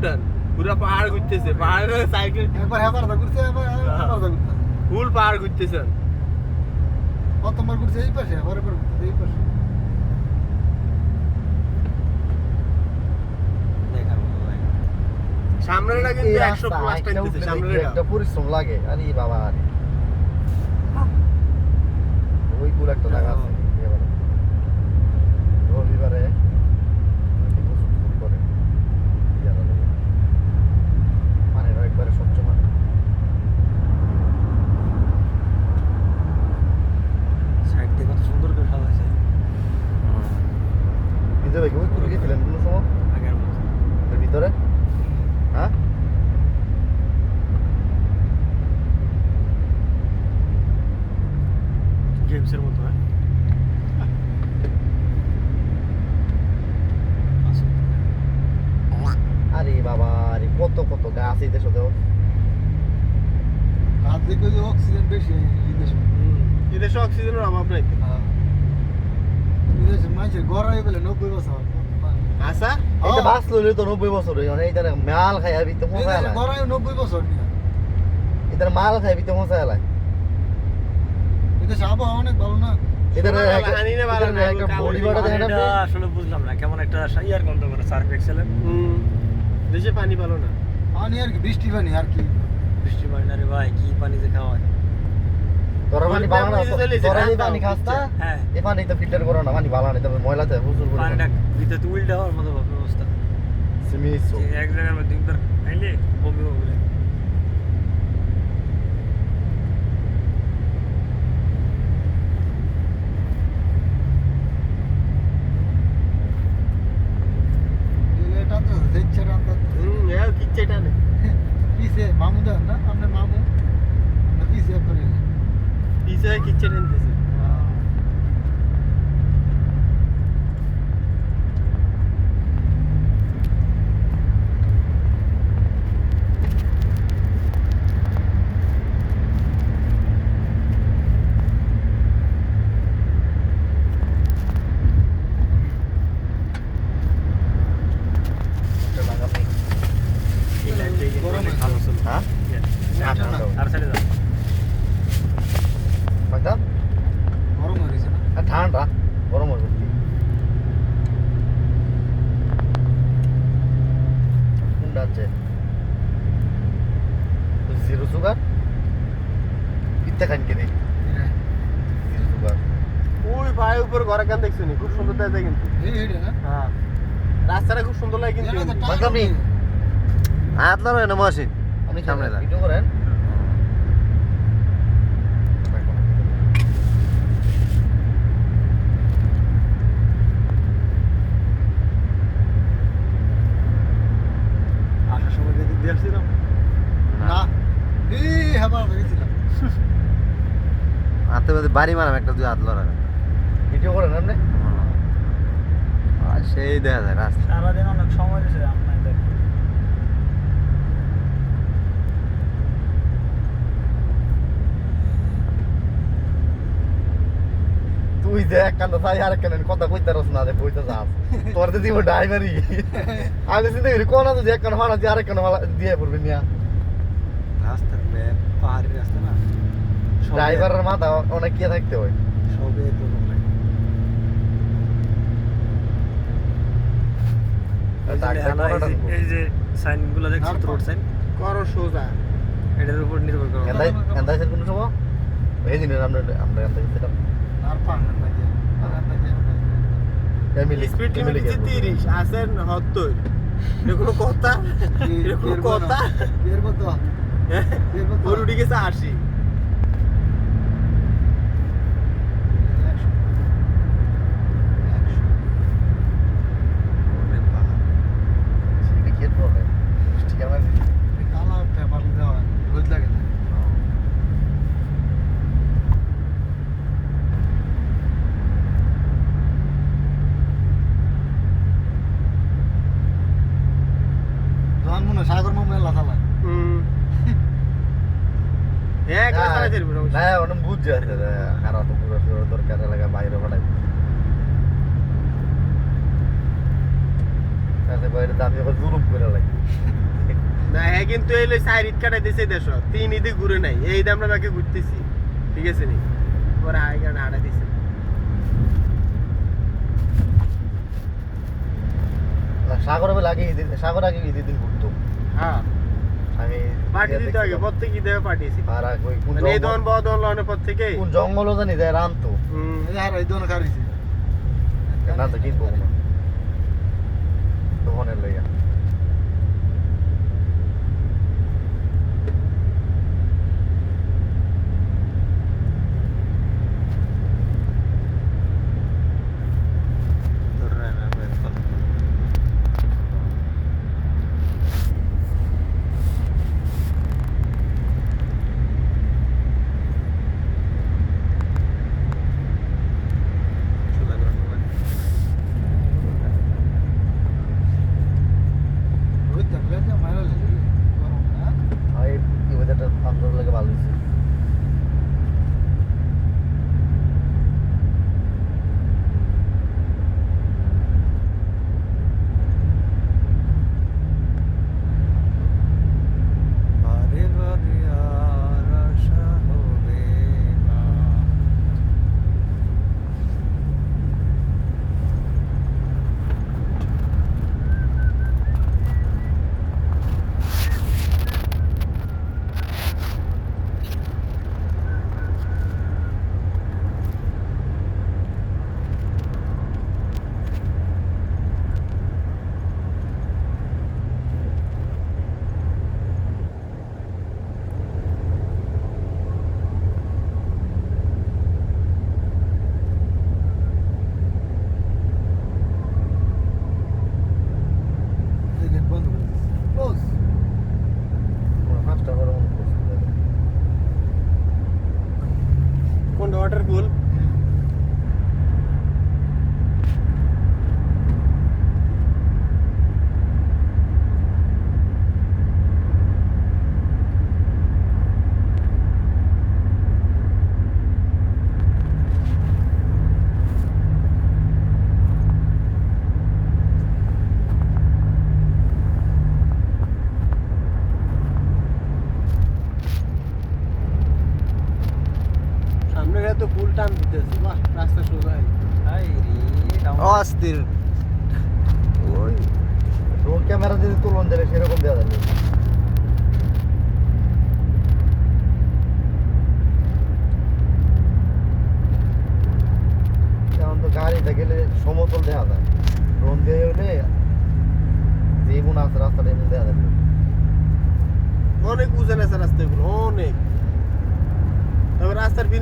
উঠান পুরো পাহাড় ঘুরতেছে পাহাড়ে সাইকেল একবার হেবার দা ঘুরছে একবার ঘুরছে ফুল পাহাড় ঘুরতেছেন প্রথমবার ঘুরছে এই পাশে আবার এবার ঘুরছে এই পাশে সামনেটা কিন্তু 100 প্লাস টাইমতেছে সামনেটা একটা পরিশ্রম লাগে আরে বাবা আরে ওই কুল একটা জায়গা আছে এবারে রবিবারে করে মানে একবারে স্বচ্ছ মানে সাইড দিয়ে কত সুন্দর করে সাজাইছে নিজে ভাই ওই কুল গেছিলেন কোনো সময় আগের মতো এর ভিতরে হ্যাঁ গেমসের মতো হ্যাঁ আরে বাবা আরে কত কত গাছ এই দেশে তো রাত দেখে যে অক্সিজেন বেশি এই দেশে এদেশে অক্সিজেনের অভাব নাই এই দেশে মানুষের গড়াই বলে 90 বছর আশা এটা বাস লইলে তো 90 বছর হই মানে এইটা মাল খাই আবি তো মজা লাগে গড়াই 90 বছর নিয়ে এটা মাল খাই আবি তো মজা লাগে এই দেশে আবহাওয়া অনেক ভালো না এটা হানিনে ভালো না একটা বডি বাটা দেখেন এটা আসলে বুঝলাম না কেমন একটা ইয়ার গন্ধ করে সার্ফ এক্সেলের দেশে পানি ভালো না পানি আর কি বৃষ্টি পানি আর কি বৃষ্টি পানি না রে ভাই কি পানি যে খাওয়ায় তোরা পানি বানানো তোরা এই পানি খাস্তা হ্যাঁ এই পানি তো ফিল্টার করো না পানি বানানো তবে ময়লাতে প্রচুর করে পানিটা ভিতরে তো উল্টা হওয়ার মতো ব্যবস্থা সিমিসো যে এক জায়গার মধ্যে একবার খাইলে বমি হবে এটা তো দেখছে রান্না এ কিচ্ছেটা নেই পিছে মামু দেন না আপনার মামু না পিছে করে পিছে কিচ্ছে নিতেছে এই লাইফে অনেক ভালো ছিল হ্যাঁ আর সাইডে যাও কয়টা গরম হয়ে গেছে না ঠান্ডা গরম হবে কোনটা আছে জিরো সুগার ইত্যা খান কে জিরো সুগার ওই ভাই উপর ঘরে কান দেখছো নি খুব সুন্দর দেখা যায় কিন্তু এই না হ্যাঁ রাস্তাটা খুব সুন্দর লাগে কিন্তু বাগামি হাত লাগানো না মাসি আপনি সামনে যান ভিডিও করেন আসার সময় দিক দিয়ে আসছিলাম না এই হাবার গেছিলাম হাতে বাদে বাড়ি মারাম একটা দুই হাত লড়া ভিডিও করেন আপনি আর সেই দেখা যায় রাস্তা সারাদিন অনেক সময় দিয়েছে আপনার দেখ তুই যে এক কান্দ তাই আর কেন কথা কইতে রস না দে কইতে যাস তোর তো দিব ড্রাইভারই আমি চিন্তা করি কোন আছে এক কান হনা দিয়ে আরেক কান দিয়ে পড়বে মিয়া রাস্তার ম্যাপ পাহাড়ি রাস্তা না ড্রাইভারের মাথা অনেক কি থাকতে হয় সবে তো এই যে সাইনগুলো দেখছো রোড সাইন করো সোজা এটার উপর নির্ভর করে এন্দাই এন্দাই কোন সময় এই দিন আমরা এন্দাই ছিলাম আর পাঙ্গা লাগে ফ্যামিলি স্পিড লিমিট হচ্ছে 30 আসেন 70 এটা কোনো কথা এটা কোনো কথা এর মতো এর মতো ওর উঠে গেছে 80 কি প্রবলেম ঠিক আছে কালা পেপার দেওয়া রোজ লাগে না জন মনে সাগর মামু এলা চালা এক লাখ চালাইতে পারবো না ওটা বুঝছে আছে আর অত পুরো দরকার লাগা বাইরে পাঠাই তাহলে কয় এটা আমি এখন জুলুম করে লাই না হ্যাঁ কিন্তু এই লই 4 ঈদ কাটাই দিছে দেশ 3 ঈদে ঘুরে নাই এই ঈদ আমরা বাকি ঘুরতেছি ঠিক আছে নি পরে আই গান আড়া দিছে না সাগরে বলে আগে সাগর আগে ঈদের দিন ঘুরতো হ্যাঁ আমি পার্টি দিতে আগে প্রত্যেক ঈদে পার্টিছি আর ওই কোন মানে এই দন বদন লনের পর থেকে কোন জঙ্গলও জানি যায় রামতো এই আর এই দোনো কারিছে না তো কিনবো না দোকানের লইয়া ধরে না বের কর চলে গেল ওই দেখলে যে মারা লাগে গরম না আর এই ওয়েদারটা আপনার লাগে ভালো হয়েছে বারে বারে আর আশা হবে না এই গেট বন্ধ করে দিছে ক্লোজ পাঁচটা করে মনে করছি কোন ওয়াটার কুল সামনে তো কুল টান দিতেছে বাহ রাস্তা সোজা আই রে ডাউন অস্থির ওই ড্রোন ক্যামেরা যদি তুলন দিলে সেরকম দেওয়া যাবে এখন তো গাড়িটা গেলে সমতল দেখা যায় ড্রোন দিয়ে হলে যে এমন আছে রাস্তাটা এমন দেখা যাবে অনেক উজান আছে রাস্তাগুলো অনেক তবে রাস্তার ফিনিশ